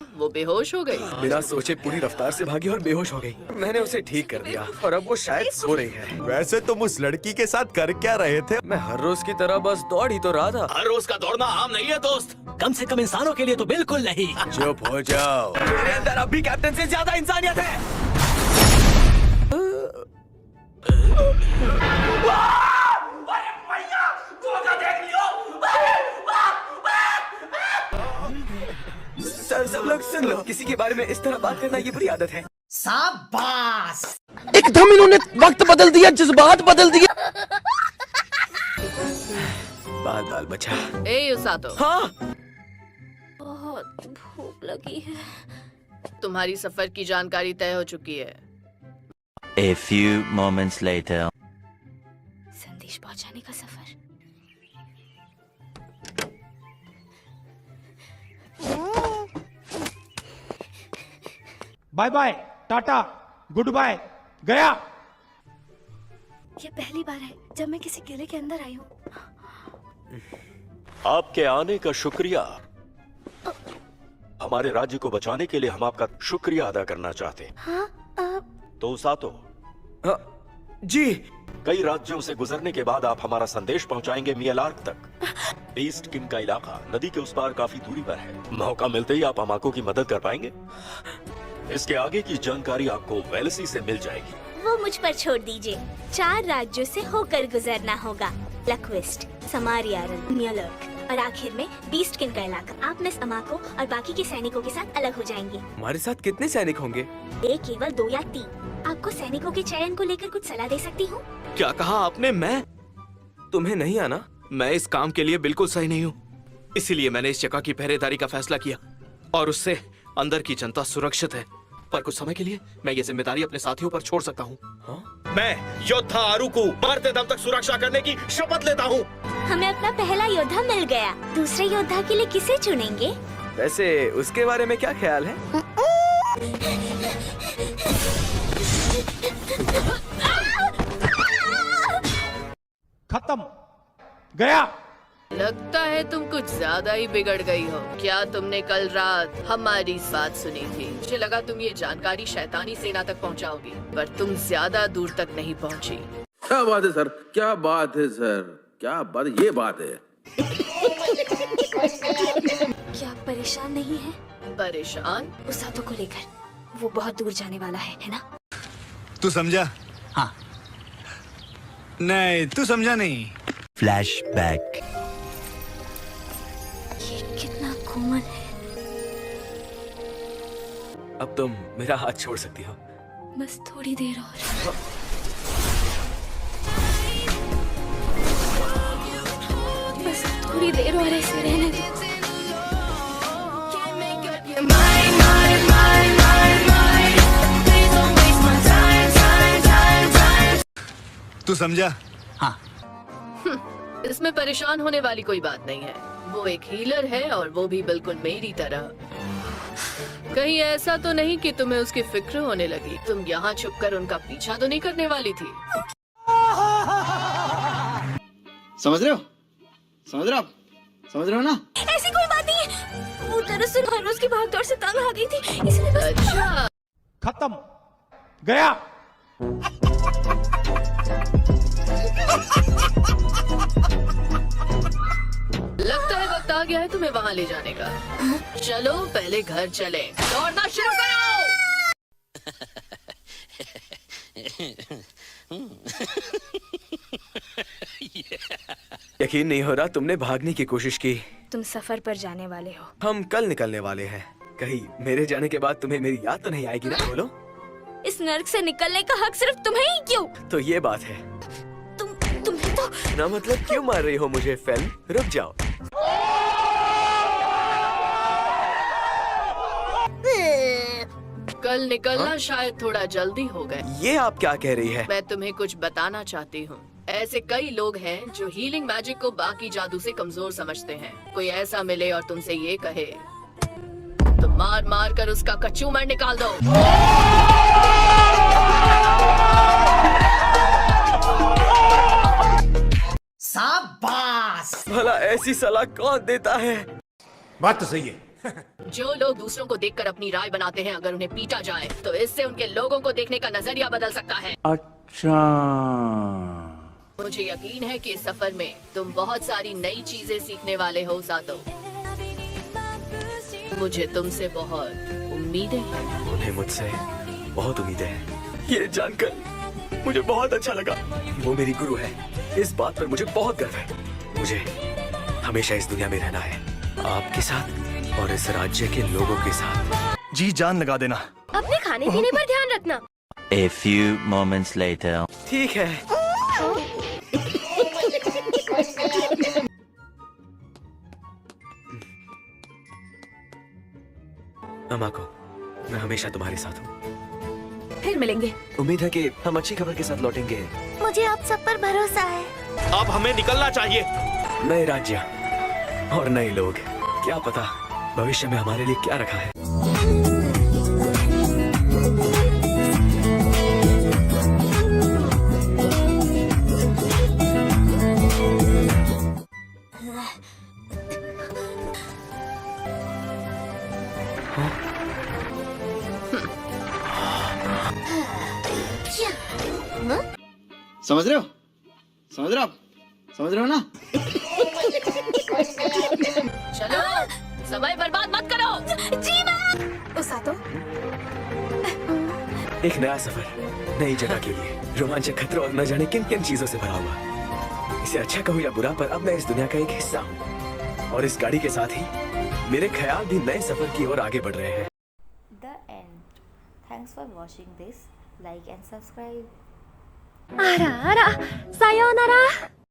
वो बेहोश हो गई। बिना सोचे पूरी रफ्तार से भागी और बेहोश हो गई। मैंने उसे ठीक कर दिया और अब वो शायद सो रही है। वैसे तुम उस लड़की के साथ कर क्या रहे थे? मैं हर रोज की तरह बस दौड़ ही तो रहा था। हर रोज का दौड़ना आम नहीं है दोस्त, कम से कम इंसानों के लिए तो बिल्कुल नहीं। चुप हो जाओ। मेरे अंदर अब भी कैप्टन से ज्यादा इंसानियत है। सब लोग सुन लो, किसी के बारे में इस तरह बात करना ये बुरी आदत है। शाबाश। एकदम इन्होंने वक्त बदल दिया, जज्बात बदल दिया। बाल बाल बचा। ए युसातो, हाँ, बहुत भूख लगी है। तुम्हारी सफर की जानकारी तय हो चुकी है। A few moments later. संदेश पहुंचाने का सफर। Bye bye, tata, goodbye, गया। ये पहली बार है जब मैं किसी किले के अंदर आई हूँ। आपके आने का शुक्रिया। हमारे राज्य को बचाने के लिए हम आपका शुक्रिया अदा करना चाहते हैं। हाँ, तो सातो, जी। कई राज्यों से गुजरने के बाद आप हमारा संदेश पहुंचाएंगे मियालार्क तक। ईस्ट किंग का इलाका नदी के उस पार काफी दूरी पर है। मौका मिलते ही आप हमाको की मदद कर पाएंगे। इसके आगे की जानकारी आपको वेलसी से मिल जाएगी। वो मुझ पर छोड़ दीजिए। 4 राज्यों से होकर गुजरना होगा। लकवेस्ट, समारियारन, मियालार्क और आखिर में बीस्ट किंग का इलाका। आप मिस अमाको और बाकी के सैनिकों के साथ अलग हो जाएंगे। हमारे साथ कितने सैनिक होंगे? एक, केवल 2 या 3। आपको सैनिकों के चयन को लेकर कुछ सलाह दे सकती हूँ। क्या कहा आपने? मैं? तुम्हें नहीं आना? मैं इस काम के लिए बिल्कुल सही नहीं हूँ। इसीलिए मैंने इस जगह की पहरेदारी का फैसला किया और उससे अंदर की जनता सुरक्षित है। पर कुछ समय के लिए मैं ये जिम्मेदारी अपने साथियों पर छोड़ सकता हूँ। मैं योद्धा आरू को मरते दम तक सुरक्षा करने की शपथ लेता हूँ। हमें अपना पहला योद्धा मिल गया। दूसरे योद्धा के लिए किसे चुनेंगे? वैसे उसके बारे में क्या ख्याल है? खत्म, गया। लगता है तुम कुछ ज्यादा ही बिगड़ गई हो। क्या तुमने कल रात हमारी बात सुनी थी? मुझे लगा तुम ये जानकारी शैतानी सेना तक पहुंचाओगी, पर तुम ज्यादा दूर तक नहीं पहुंची। क्या बात है सर, क्या बात है सर, क्या बात, ये बात है। क्या आप परेशान नहीं है? परेशान? उस हाथों को लेकर। वो बहुत दूर जाने वाला है ना? तू समझा? हाँ। नहीं, तू समझा नहीं। Flashback. ये कितना कोमल है। अब तुम मेरा हाथ छोड़ सकती हो। बस थोड़ी देर और। बस थोड़ी देर और ऐसे रहने दो। तू समझा? हाँ। इसमें परेशान होने वाली कोई बात नहीं है। वो एक हीलर है और वो भी बिल्कुल मेरी तरह। कहीं ऐसा तो नहीं कि तुम्हें उसकी फिक्र होने लगी? तुम यहाँ छुपकर उनका पीछा तो नहीं करने वाली थी? समझ रहे हो? समझ रहे हो? समझ रहे हो ना? ऐसी कोई बात नहीं है। वो दरअसल हर रोज की भागदौड़ से तंग आ गई थी, इसलिए बस। अच्छा, खत्म, गया। लगता है वक्त आ गया है तुम्हें वहाँ ले जाने का। चलो पहले घर चले। दौड़ना शुरू करो। यकीन नहीं हो रहा, तुमने भागने की कोशिश की। तुम सफर पर जाने वाले हो। हम कल निकलने वाले हैं। कहीं मेरे जाने के बाद तुम्हें मेरी याद तो नहीं आएगी ना? बोलो। इस नर्क से निकलने का हक सिर्फ तुम्हें ही क्यों? तो ये बात है। तुम्हें तो। ना मतलब क्यों मार रही हो मुझे? फैन, रुक जाओ। कल निकलना शायद थोड़ा जल्दी हो गए। ये आप क्या कह रही है? मैं तुम्हें कुछ बताना चाहती हूँ। ऐसे कई लोग हैं जो हीलिंग मैजिक को बाकी जादू से कमजोर समझते हैं। कोई ऐसा मिले और तुमसे ये कहे तो मार मार कर उसका कचूमर निकाल दो। शाबाश। भला ऐसी सलाह कौन देता है? बात तो सही है, जो लोग दूसरों को देखकर अपनी राय बनाते हैं, अगर उन्हें पीटा जाए तो इससे उनके लोगों को देखने का नजरिया बदल सकता है। अच्छा। मुझे यकीन है कि इस सफर में तुम बहुत सारी नई चीजें सीखने वाले हो सातो। मुझे तुमसे बहुत उम्मीदें हैं। उन्हें मुझसे बहुत उम्मीदें हैं। ये जानकर मुझे बहुत अच्छा लगा। वो मेरी गुरु है, इस बात पर मुझे बहुत गर्व है। मुझे हमेशा इस दुनिया में रहना है, आपके साथ और इस राज्य के लोगों के साथ। जी जान लगा देना। अपने खाने पीने पर ध्यान रखना। A few moments later. ठीक है। अमाको, मैं हमेशा तुम्हारे साथ हूँ। फिर मिलेंगे। उम्मीद है कि हम अच्छी खबर के साथ लौटेंगे। मुझे आप सब पर भरोसा है। अब हमें निकलना चाहिए। नए राज्य और नए लोग, क्या पता भविष्य में हमारे लिए क्या रखा है। समझ रहे हो? समझ रहे हो आप? समझ रहे हो ना? चलो, समय बर्बाद मत करो। जी माँ। उसातो। एक नया सफर, नई जगह के लिए, रोमांचक खतरों और न जाने किन किन चीजों से भरा हुआ। इसे अच्छा कहूँ या बुरा, पर अब मैं इस दुनिया का एक हिस्सा हूँ और इस गाड़ी के साथ ही मेरे ख्याल भी नए सफर की ओर आगे बढ़ रहे हैं। The end. Thanks for watching this. Like and subscribe. Ara, sayonara.